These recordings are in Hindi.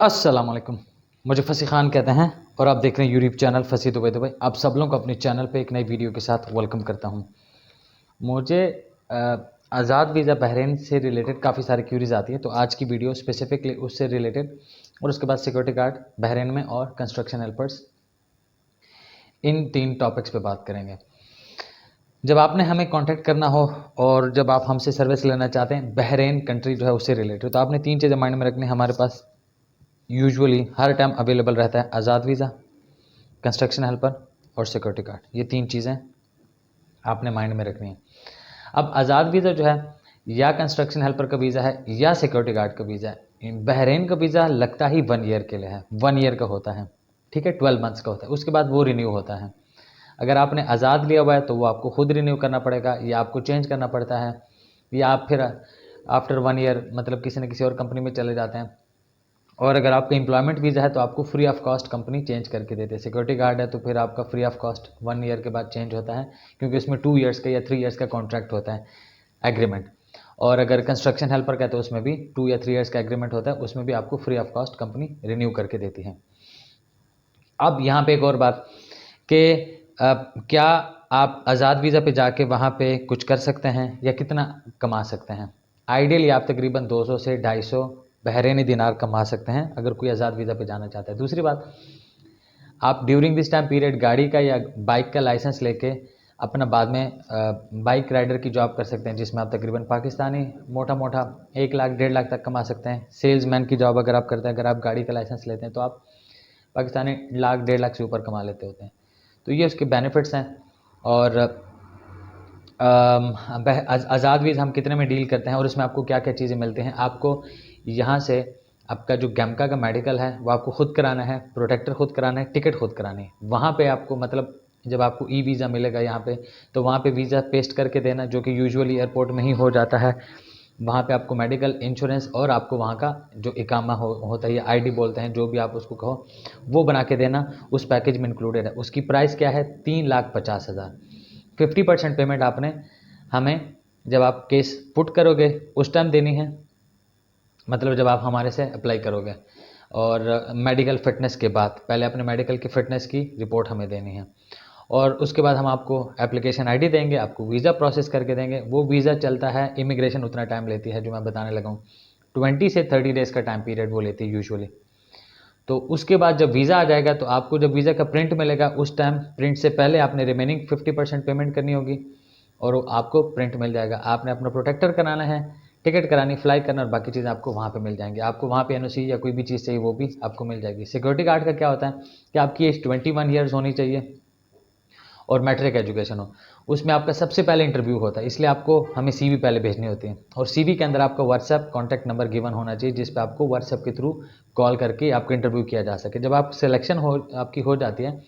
अस्सलाम वालेकुम। मुझे फसी खान कहते हैं और आप देख रहे हैं यूट्यूब चैनल फसी दुबई दुबई। आप सब लोगों को अपने चैनल पे एक नई वीडियो के साथ वेलकम करता हूं। मुझे आज़ाद वीज़ा बहरीन से रिलेटेड काफ़ी सारी क्यूरीज आती है, तो आज की वीडियो स्पेसिफिकली उससे रिलेटेड और उसके बाद सिक्योरिटी गार्ड बहरीन में और कंस्ट्रक्शन हेल्पर्स, इन 3 टॉपिक्स पे बात करेंगे। जब आपने हमें कांटेक्ट करना हो और जब आप हमसे सर्विस लेना चाहते हैं बहरीन कंट्री जो है उससे रिलेटेड, तो आपने 3 चीज़ें माइंड में रखनी है। हमारे पास यूजुअली हर टाइम अवेलेबल रहता है आज़ाद वीज़ा, कंस्ट्रक्शन हेल्पर और सिक्योरिटी गार्ड। ये 3 चीज़ें आपने माइंड में रखनी है। अब आज़ाद वीज़ा जो है या कंस्ट्रक्शन हेल्पर का वीज़ा है या सिक्योरिटी गार्ड का वीज़ा है। बहरीन का वीज़ा लगता ही 1 ईयर के लिए है, 1 ईयर का होता है, ठीक है, 12 मंथ्स का होता है, उसके बाद वो रिन्यू होता है। अगर आपने आज़ाद लिया हुआ है तो वो आपको खुद रिन्यू करना पड़ेगा या आपको चेंज करना पड़ता है, या आप फिर आफ्टर 1 ईयर मतलब किसी न किसी और कंपनी में चले जाते हैं। और अगर आपका एम्प्लॉयमेंट वीज़ा है तो आपको free of cost company change करके देती है। सिक्योरिटी गार्ड है तो फिर आपका फ्री ऑफ कॉस्ट 1 ईयर के बाद चेंज होता है, क्योंकि उसमें 2 ईयर्स का या 3 ईयर्स का कॉन्ट्रैक्ट होता है, एग्रीमेंट। और अगर कंस्ट्रक्शन हेल्पर का है तो उसमें भी 2 या 3 ईयर्स का एग्रीमेंट होता है, उसमें भी आपको free of cost company renew करके देती है। अब यहाँ पे एक और बात कि क्या आप आज़ाद वीज़ा पे जाके वहाँ पे कुछ कर सकते हैं या कितना कमा सकते हैं। आइडियली आप तकरीबन 200 से 250 बहरीनी दिनार कमा सकते हैं अगर कोई आज़ाद वीज़ा पे जाना चाहता है। दूसरी बात, आप ड्यूरिंग दिस टाइम पीरियड गाड़ी का या बाइक का लाइसेंस लेके अपना बाद में बाइक राइडर की जॉब कर सकते हैं, जिसमें आप तकरीबन पाकिस्तानी मोटा मोटा 1 लाख 1.5 लाख तक कमा सकते हैं। सेल्समैन की जॉब अगर आप करते हैं, अगर आप गाड़ी का लाइसेंस लेते हैं तो आप पाकिस्तानी 1 लाख 1.5 लाख से ऊपर कमा लेते होते हैं। तो ये उसके बेनिफिट्स हैं। और आज़ाद वीज़ा हम कितने में डील करते हैं और उसमें आपको क्या क्या चीज़ें मिलती हैं। आपको यहाँ से आपका जो गैमका का मेडिकल है वो आपको खुद कराना है, प्रोटेक्टर खुद कराना है, टिकट खुद करानी है। वहाँ पे आपको मतलब जब आपको ई वीज़ा मिलेगा यहाँ पे, तो वहाँ पे वीज़ा पेस्ट करके देना, जो कि यूजुअली एयरपोर्ट में ही हो जाता है। वहाँ पे आपको मेडिकल इंश्योरेंस और आपको वहाँ का जो इकामा होता है या आईडी बोलते हैं, जो भी आप उसको कहो, वो बना के देना उस पैकेज में इंक्लूडेड है। उसकी प्राइस क्या है, 3,50,000। 50% पेमेंट आपने हमें जब आप केस पुट करोगे उस टाइम देनी है, मतलब जब आप हमारे से अप्लाई करोगे। और मेडिकल फिटनेस के बाद पहले अपने मेडिकल की फ़िटनेस की रिपोर्ट हमें देनी है, और उसके बाद हम आपको एप्लीकेशन आईडी देंगे, आपको वीज़ा प्रोसेस करके देंगे। वो वीज़ा चलता है, इमिग्रेशन उतना टाइम लेती है जो मैं बताने लगा हूँ, 20 से 30 डेज़ का टाइम पीरियड वो लेती है यूजुअली। तो उसके बाद जब वीज़ा आ जाएगा तो आपको जब वीज़ा का प्रिंट मिलेगा उस टाइम प्रिंट से पहले आपने रिमेनिंग 50% पेमेंट करनी होगी और आपको प्रिंट मिल जाएगा। आपने अपना प्रोटेक्टर कराना है, टिकट करानी, फ्लाई करना, और बाकी चीज़ें आपको वहाँ पे मिल जाएंगी। आपको वहाँ पे एनओसी या कोई भी चीज़ चाहिए वो भी आपको मिल जाएगी। सिक्योरिटी गार्ड का क्या होता है कि आपकी एज 21 ईयर्स होनी चाहिए और मैट्रिक एजुकेशन हो। उसमें आपका सबसे पहले इंटरव्यू होता है, इसलिए आपको हमें सीवी पहले भेजनी होती है, और सीवी के अंदर आपका व्हाट्सएप कॉन्टैक्ट नंबर गिवन होना चाहिए, जिस पे आपको व्हाट्सएप के थ्रू कॉल करके आपका इंटरव्यू किया जा सके। जब आप सिलेक्शन आपकी हो जाती है,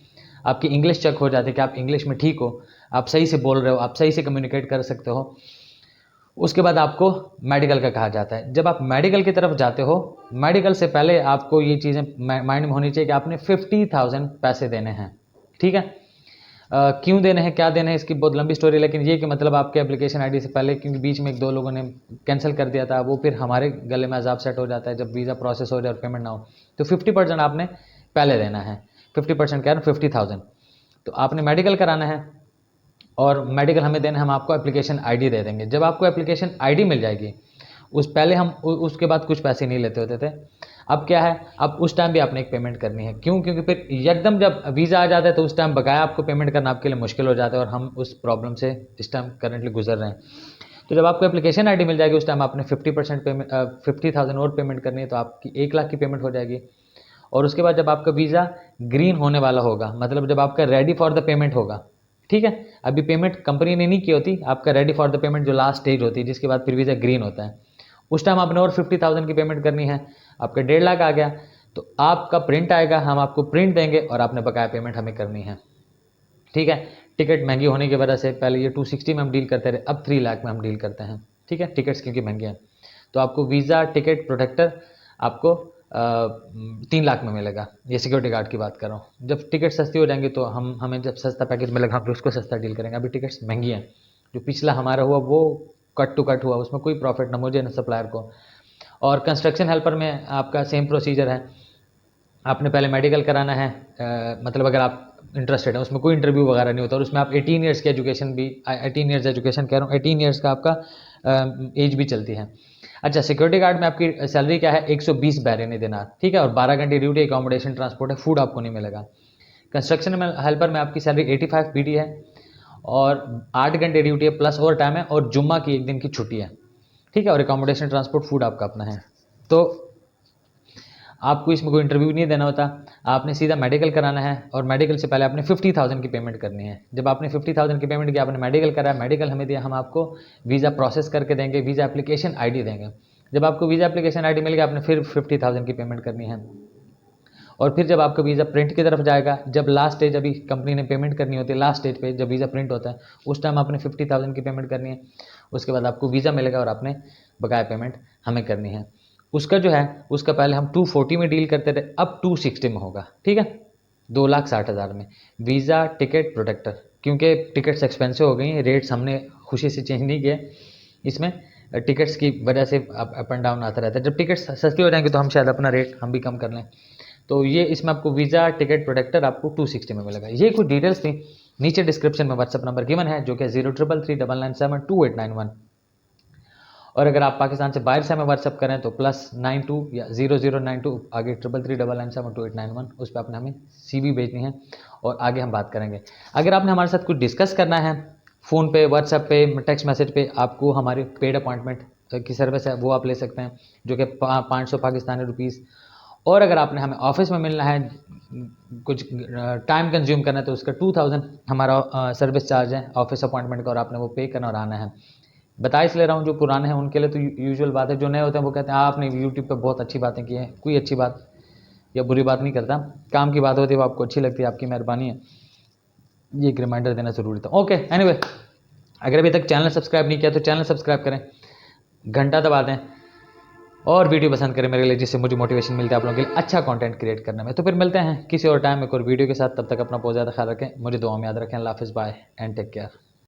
आपकी इंग्लिश चेक हो जाती है कि आप इंग्लिश में ठीक हो, आप सही से बोल रहे हो, आप सही से कम्युनिकेट कर सकते हो, उसके बाद आपको मेडिकल का कहा जाता है। जब आप मेडिकल की तरफ जाते हो, मेडिकल से पहले आपको ये चीज़ें माइंड में होनी चाहिए कि आपने 50,000 पैसे देने हैं, ठीक है। क्यों देने हैं, क्या देने हैं, इसकी बहुत लंबी स्टोरी, लेकिन ये कि मतलब आपके एप्लीकेशन आईडी से पहले, क्योंकि बीच में 1-2 लोगों ने कैंसिल कर दिया था, वो फिर हमारे गले में अजाब सेट हो जाता है जब वीज़ा प्रोसेस हो जाए और पेमेंट ना हो। तो 50% आपने पहले देना है। 50% क्या है, 50,000। तो आपने मेडिकल कराना है और मेडिकल हमें देना है, हम आपको एप्लीकेशन आईडी दे देंगे। जब आपको एप्लीकेशन आईडी मिल जाएगी, उस पहले हम उसके बाद कुछ पैसे नहीं लेते होते थे। अब क्या है, अब उस टाइम भी आपने एक पेमेंट करनी है। क्यों? क्योंकि फिर एकदम जब वीज़ा आ जाता है तो उस टाइम बकाया आपको पेमेंट करना आपके लिए मुश्किल हो जाता है, और हम उस प्रॉब्लम से इस टाइम करंटली गुजर रहे हैं। तो जब आपको एप्लीकेशन आईडी मिल जाएगी उस टाइम आपने 50% पेमेंट 50,000 और पेमेंट करनी है, तो आपकी 1 लाख की पेमेंट हो जाएगी। और उसके बाद जब आपका वीज़ा ग्रीन होने वाला होगा, मतलब जब आपका रेडी फॉर द पेमेंट होगा, ठीक है, अभी पेमेंट कंपनी ने नहीं की होती, आपका रेडी फॉर द पेमेंट जो लास्ट स्टेज होती है, जिसके बाद फिर वीज़ा ग्रीन होता है, उस टाइम आपने और 50,000 की पेमेंट करनी है। आपका 1.5 लाख आ गया, तो आपका प्रिंट आएगा, हम आपको प्रिंट देंगे और आपने बकाया पेमेंट हमें करनी है, ठीक है। टिकट महंगी होने की वजह से पहले ये 260 में हम डील करते रहे, अब 3 लाख में हम डील करते हैं, ठीक है, टिकट्स क्योंकि महंगे हैं। तो आपको वीज़ा, टिकट, प्रोटेक्टर आपको 3 लाख में मिलेगा। ये सिक्योरिटी गार्ड की बात कर रहा हूँ। जब टिकट सस्ती हो जाएंगी तो हमें जब सस्ता पैकेज मिलेगा हम उसको सस्ता डील करेंगे। अभी टिकट्स महंगी हैं। जो पिछला हमारा हुआ वो कट टू कट हुआ, उसमें कोई प्रॉफिट ना मुझे ना सप्लायर को। और कंस्ट्रक्शन हेल्पर में आपका सेम प्रोसीजर है। आपने पहले मेडिकल कराना है, मतलब अगर आप इंटरेस्टेड है, उसमें कोई इंटरव्यू वगैरह नहीं होता, और उसमें आप 18 ईयर्स की एजुकेशन भी, 18 ईयर्स एजुकेशन कह रहा हूँ, 18 ईयर्स का आपका एज भी चलती है। अच्छा, सिक्योरिटी गार्ड में आपकी सैलरी क्या है, 120 बैरिनी दिनार, ठीक है, और 12 घंटे ड्यूटी, अकोमोडेशन, ट्रांसपोर्ट है, फूड आपको नहीं मिलेगा। कंस्ट्रक्शन में हेल्पर में आपकी सैलरी 85 पीडी है, और 8 घंटे ड्यूटी है प्लस ओवर टाइम है, और जुम्मा की 1 दिन की छुट्टी है, ठीक है, और अकोमोडेशन, ट्रांसपोर्ट, फूड आपका अपना है। तो आपको इसमें कोई इंटरव्यू नहीं देना होता, आपने सीधा मेडिकल कराना है, और मेडिकल से पहले आपने 50,000 की पेमेंट करनी है। जब आपने 50,000 की पेमेंट की, आपने मेडिकल कराया, मेडिकल हमें दिया, हम आपको वीज़ा प्रोसेस करके देंगे, वीज़ा एप्लीकेशन आईडी देंगे। जब आपको वीज़ा एप्लीकेशन आईडी मिल गया, आपने फिर 50,000 की पेमेंट करनी है, और फिर जब आपका वीज़ा प्रिंट की तरफ जाएगा, जब लास्ट स्टेज अभी कंपनी ने पेमेंट करनी होती है, लास्ट स्टेज पे जब वीज़ा प्रिंट होता है, उस टाइम आपने 50,000 की पेमेंट करनी है। उसके बाद आपको वीज़ा मिलेगा, और आपने बकाया पेमेंट हमें करनी है। उसका जो है, उसका पहले हम 240 में डील करते थे, अब 260 में होगा, ठीक है, 2,60,000 में वीज़ा, टिकट, प्रोटेक्टर। क्योंकि टिकट्स एक्सपेंसिव हो गई हैं, रेट्स हमने खुशी से चेंज नहीं किए, इसमें टिकट्स की वजह से अप एंड डाउन आता रहता है। जब टिकट्स सस्ती हो जाएंगे तो हम शायद अपना रेट हम भी कम कर लें। तो ये इसमें आपको वीज़ा, टिकट, प्रोटेक्टर आपको 260 में मिलेगा। ये कुछ डिटेल्स थी। नीचे डिस्क्रिप्शन में व्हाट्सअप नंबर गिवन है, जो कि 033399972891। और अगर आप पाकिस्तान से बाहर से हमें व्हाट्सअप करें तो +92 या 0092 आगे 333399972891, उस पर आपने हमें CV भेजनी है, और आगे हम बात करेंगे। अगर आपने हमारे साथ कुछ डिस्कस करना है, फ़ोन पे, व्हाट्सएप पे, टेक्स्ट मैसेज पे, आपको हमारी पेड अपॉइंटमेंट की सर्विस है, वो आप ले सकते हैं, जो कि 500 पाकिस्तानी रुपीज़। और अगर आपने हमें ऑफिस में मिलना है, कुछ टाइम कंज्यूम करना है, तो उसका 2000 हमारा सर्विस चार्ज है ऑफिस अपॉइंटमेंट का, और आपने वो पे करना और आना है। बता इसलिए रहा हूँ, जो पुराने हैं उनके लिए तो यूजुअल बात है, जो नए होते हैं वो कहते हैं आपने यूट्यूब पे बहुत अच्छी बातें की हैं। कोई अच्छी बात या बुरी बात नहीं करता, काम की बात होती है, वो आपको अच्छी लगती है, आपकी मेहरबानी है, ये एक रिमाइंडर देना ज़रूरी था। ओके, एनीवे, अगर अभी तक चैनल सब्सक्राइब नहीं किया तो चैनल सब्सक्राइब करें, घंटा दबा दें, और वीडियो पसंद करें मेरे लिए, जिससे मुझे मोटिवेशन मिलता है आप लोगों के लिए अच्छा कंटेंट क्रिएट करने में। तो फिर मिलते हैं किसी और टाइम एक और वीडियो के साथ, तब तक अपना बहुत ज़्यादा ख्याल रखें, मुझे दुआ में याद रखें। अल्लाह हाफ़िज़, बाय एंड टेक केयर।